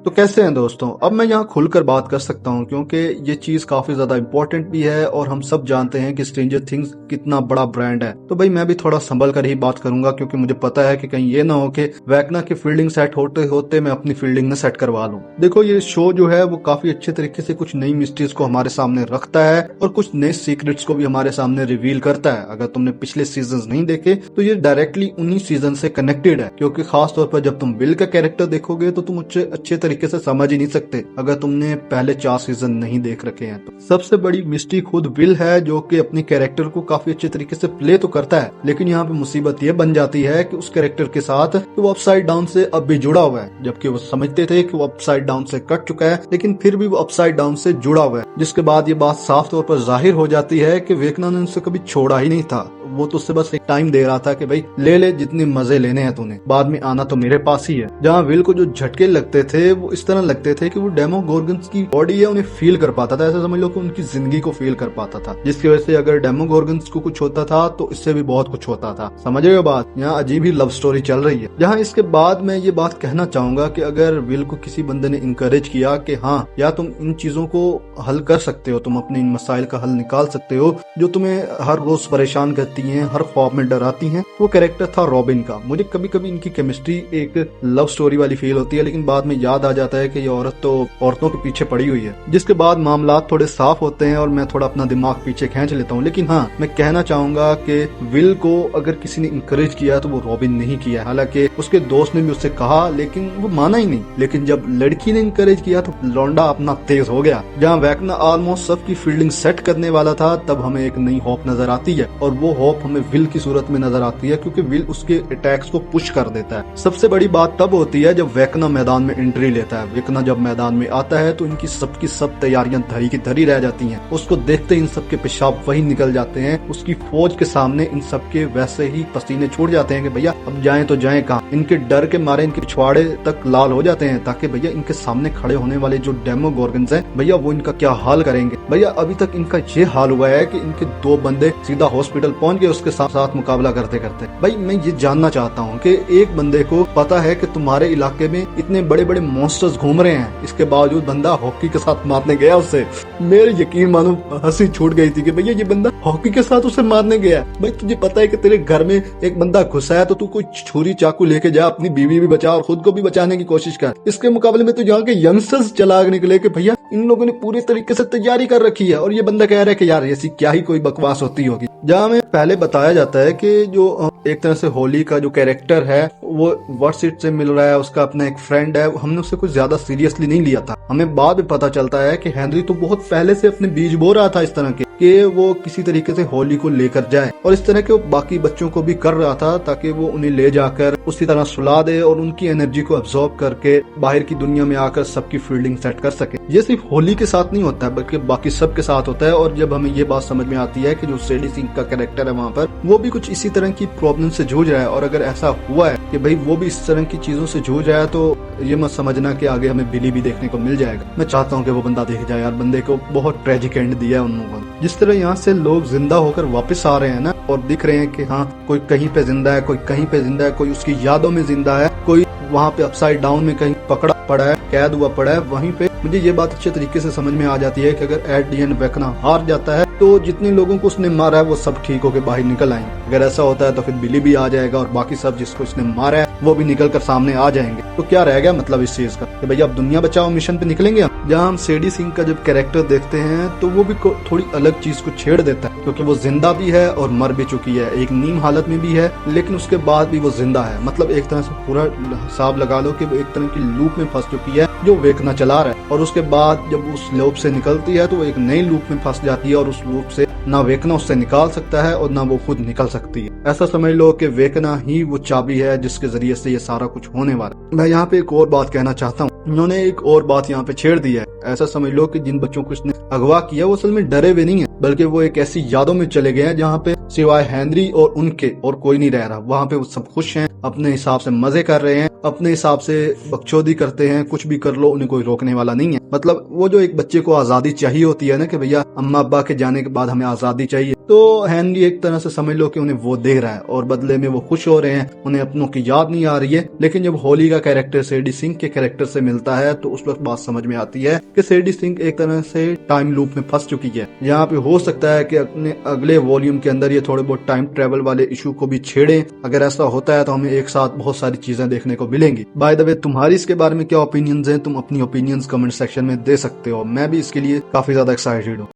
तो कैसे हैं दोस्तों। अब मैं यहाँ खुलकर बात कर सकता हूँ क्योंकि ये चीज काफी ज्यादा इम्पोर्टेंट भी है और हम सब जानते हैं कि स्ट्रेंजर थिंग्स कितना बड़ा ब्रांड है। तो भाई मैं भी थोड़ा संभल कर ही बात करूंगा क्योंकि मुझे पता है कि कहीं ये ना हो कि वैकना की फील्डिंग सेट होते होते मैं अपनी फील्डिंग में सेट करवा लूँ। देखो ये शो जो है वो काफी अच्छे तरीके से कुछ नई मिस्ट्रीज को हमारे सामने रखता है और कुछ नए सीक्रेट्स को भी हमारे सामने रिवील करता है। अगर तुमने पिछले सीजन नहीं देखे तो ये डायरेक्टली उन्हीं सीजन से कनेक्टेड है, क्योंकि खास तौर पर जब तुम विल का कैरेक्टर देखोगे तो तुम उसे अच्छे तरीके से समझ ही नहीं सकते अगर तुमने पहले 4 सीजन नहीं देख रखे हैं। तो सबसे बड़ी मिस्ट्री खुद विल है जो कि अपने कैरेक्टर को काफी अच्छे तरीके से प्ले तो करता है, लेकिन यहाँ पे मुसीबत ये बन जाती है कि उस कैरेक्टर के साथ वो अपसाइड डाउन से अब भी जुड़ा हुआ है, जबकि वो समझते थे कि वो अपसाइड डाउन से कट चुका है, लेकिन फिर भी वो अपसाइड डाउन से जुड़ा हुआ है। जिसके बाद ये बात साफ तौर पर जाहिर हो जाती है कि वेकना ने उनसे कभी छोड़ा ही नहीं था। वो तो उससे बस एक टाइम दे रहा था कि भाई ले ले जितने मजे लेने हैं तूने, बाद में आना तो मेरे पास ही है। जहाँ विल को जो झटके लगते थे वो इस तरह लगते थे कि वो डेमोगोर्गन्स की बॉडी है उन्हें फील कर पाता था, ऐसा समझ लो कि उनकी जिंदगी को फील कर पाता था, जिसकी वजह से अगर डेमोगोर्गन्स को कुछ होता था तो इससे भी बहुत कुछ होता था। समझ रहे हो बात। यहाँ अजीब ही लव स्टोरी चल रही है। जहाँ इसके बाद मैं ये बात कहना चाहूंगा कि अगर विल को किसी बंदे ने इंकरेज किया कि हाँ या तुम इन चीजों को हल कर सकते हो, तुम अपने इन मसाइल का हल निकाल सकते हो जो तुम्हें हर रोज परेशान करती हैं, हर ख्वाब में डराती हैं, वो कैरेक्टर था रॉबिन का। मुझे कभी कभी इनकी केमिस्ट्री एक लव स्टोरी वाली फील होती है, लेकिन बाद में याद आ जाता है कि ये औरत तो औरतों के पीछे पड़ी हुई है। जिसके बाद मामला थोड़े साफ होते हैं और मैं थोड़ा अपना दिमाग पीछे खींच लेता हूँ। लेकिन हाँ मैं कहना चाहूंगा कि विल को अगर किसी ने इंकरेज किया तो वो रॉबिन नहीं किया। हालांकि उसके दोस्त ने भी उससे कहा लेकिन वो माना ही नहीं। लेकिन जब लड़की ने इंकरेज किया तो लौंडा अपना तेज हो गया। जहाँ वैकना ऑलमोस्ट सबकी फील्डिंग सेट करने वाला था तब हमें एक नई होप नजर आती है और वो होप हमें विल की सूरत में नजर आती है क्योंकि विल उसके अटैक्स को पुश कर देता है। सबसे बड़ी बात तब होती है जब वैकना मैदान में एंट्री लेता है। वैकना जब मैदान में आता है तो इनकी सबकी सब तैयारियां धरी की धरी रह जाती हैं। उसको देखते ही इन सबके पेशाब वही निकल जाते हैं। उसकी फौज के सामने इन सबके वैसे ही पसीने छूट जाते हैं कि भैया अब जाएं तो जाएं कहाँ। इनके डर के मारे इनके पिछवाड़े तक लाल हो जाते हैं ताकि भैया इनके सामने खड़े होने वाले जो डेमोगोर्गन्स हैं भैया वो इनका क्या हाल करेंगे। भैया अभी तक इनका ये हाल हुआ है कि इनके 2 बंदे सीधा हॉस्पिटल पहुंच गए उसके साथ मुकाबला करते करते। भाई मैं ये जानना चाहता हूँ कि एक बंदे को पता है कि तुम्हारे इलाके में इतने बड़े बड़े मॉन्स्टर्स घूम रहे हैं, इसके बावजूद बंदा हॉकी के साथ मारने गया उससे। मेरे यकीन मानो हंसी छूट गई थी कि भैया ये बंदा हॉकी के साथ उसे मारने गया। भाई तुझे पता है कि तेरे घर में एक बंदा घुसा है तो तू कोई छुरी चाकू लेके जा, अपनी बीवी भी बचा और खुद को भी बचाने की कोशिश कर। इसके मुकाबले में तो यहाँ के यंगस्टर्स चलाक निकले कि भैया इन लोगों ने पूरी तरीके से तैयारी कर रखी है और ये बंदा कह रहा है कि यार ऐसी क्या ही कोई बकवास होती होगी। जहाँ में पहले बताया जाता है कि जो एक तरह से होली का जो कैरेक्टर है वो वर्डसीट से मिल रहा है, उसका अपना एक फ्रेंड है, हमने उसे कुछ ज्यादा सीरियसली नहीं लिया था। हमें बाद में पता चलता है कि हेनरी तो बहुत पहले से अपने बीज बो रहा था इस तरह के कि वो किसी तरीके से होली को लेकर जाए और इस तरह के वो बाकी बच्चों को भी कर रहा था ताकि वो उन्हें ले जाकर उसी तरह सुला दे और उनकी एनर्जी को अब्सॉर्ब करके बाहर की दुनिया में आकर सबकी फील्डिंग सेट कर सके। ये सिर्फ होली के साथ नहीं होता है बल्कि बाकी सबके साथ होता है। और जब हमें ये बात समझ में आती है कि जो सेडी सिंह का कैरेक्टर है वहाँ पर वो भी कुछ इसी तरह की प्रॉब्लम से जूझ रहा है और अगर ऐसा हुआ है कि भाई वो भी इस तरह की चीजों से जूझ रहा है तो ये मत समझना कि आगे हमें बिली भी देखने को मिल जाएगा। मैं चाहता हूँ कि वो बंदा देख जाए यार, बंदे को बहुत ट्रेजिक एंड दिया है उन लोगों ने। जिस तरह यहाँ से लोग जिंदा होकर वापस आ रहे हैं ना और दिख रहे हैं कि हाँ कोई कहीं पे जिंदा है, कोई कहीं पे जिंदा है, कोई उसकी यादों में जिंदा है, कोई वहाँ पे अपसाइड डाउन में कहीं पकड़ा पड़ा है, कैद हुआ पड़ा है। वहीं पे मुझे ये बात अच्छे तरीके से समझ में आ जाती है कि अगर एट दी एंड वैकना हार जाता है तो जितने लोगों को उसने मारा है वो सब ठीक होकर बाहर निकल आएंगे। अगर ऐसा होता है तो फिर बिली भी आ जाएगा और बाकी सब जिसको इसने मारा है वो भी निकल कर सामने आ जाएंगे। तो क्या रह गया मतलब इस चीज का कि भैया अब दुनिया बचाओ मिशन पे निकलेंगे हम। जहाँ हम सेडी सिंह का जब कैरेक्टर देखते हैं तो वो भी थोड़ी अलग चीज को छेड़ देता है क्योंकि वो जिंदा भी है और मर भी चुकी है, एक नीम हालत में भी है, लेकिन उसके बाद भी वो जिंदा है। मतलब एक तरह से पूरा हिसाब लगा लो कि वो एक तरह की लूप में फंस चुकी है जो वेकना चला रहा है और उसके बाद जब उस लूप से निकलती है तो वो एक नई लूप में फंस जाती है और उस लूप से ना वेकना उससे निकाल सकता है और ना वो खुद निकल सकती है। ऐसा समझ लो कि वेकना ही वो चाबी है जिसके जरिए से ये सारा कुछ होने वाला। मैं यहाँ पे एक और बात कहना चाहता हूँ। उन्होंने एक और बात यहाँ पे छेड़ दी है। ऐसा समझ लो कि जिन बच्चों को इसने अगवा किया वो असल में डरे हुए नहीं है बल्कि वो एक ऐसी यादों में चले गए हैं जहाँ पे सिवाय हेनरी और उनके और कोई नहीं रह रहा। वहाँ पे वो सब खुश हैं, अपने हिसाब से मजे कर रहे हैं, अपने हिसाब से बकचोदी करते हैं, कुछ भी कर लो उन्हें कोई रोकने वाला नहीं है। मतलब वो जो एक बच्चे को आजादी चाहिए होती है ना कि भैया अम्मा अब्बा के जाने के बाद हमें आजादी चाहिए, तो हेनरी एक तरह से समझ लो कि उन्हें वो देख रहा है और बदले में वो खुश हो रहे हैं, उन्हें अपनों की याद नहीं आ रही है। लेकिन जब होली का कैरेक्टर सैडी सिंह के कैरेक्टर से मिलता है तो उस वक्त बात समझ में आती है कि सैडी सिंह एक तरह से टाइम लूप में फंस चुकी है। यहाँ पे हो सकता है कि अपने अगले वॉल्यूम के अंदर ये थोड़े बहुत टाइम ट्रेवल वाले इशू को भी छेड़े। अगर ऐसा होता है तो हमें एक साथ बहुत सारी चीजें देखने को मिलेंगी। बाय द वे, तुम्हारी इसके बारे में क्या ओपिनियंस हैं? तुम अपनी ओपिनियंस कमेंट सेक्शन में दे सकते हो। मैं भी इसके लिए काफी ज्यादा एक्साइटेड हूँ।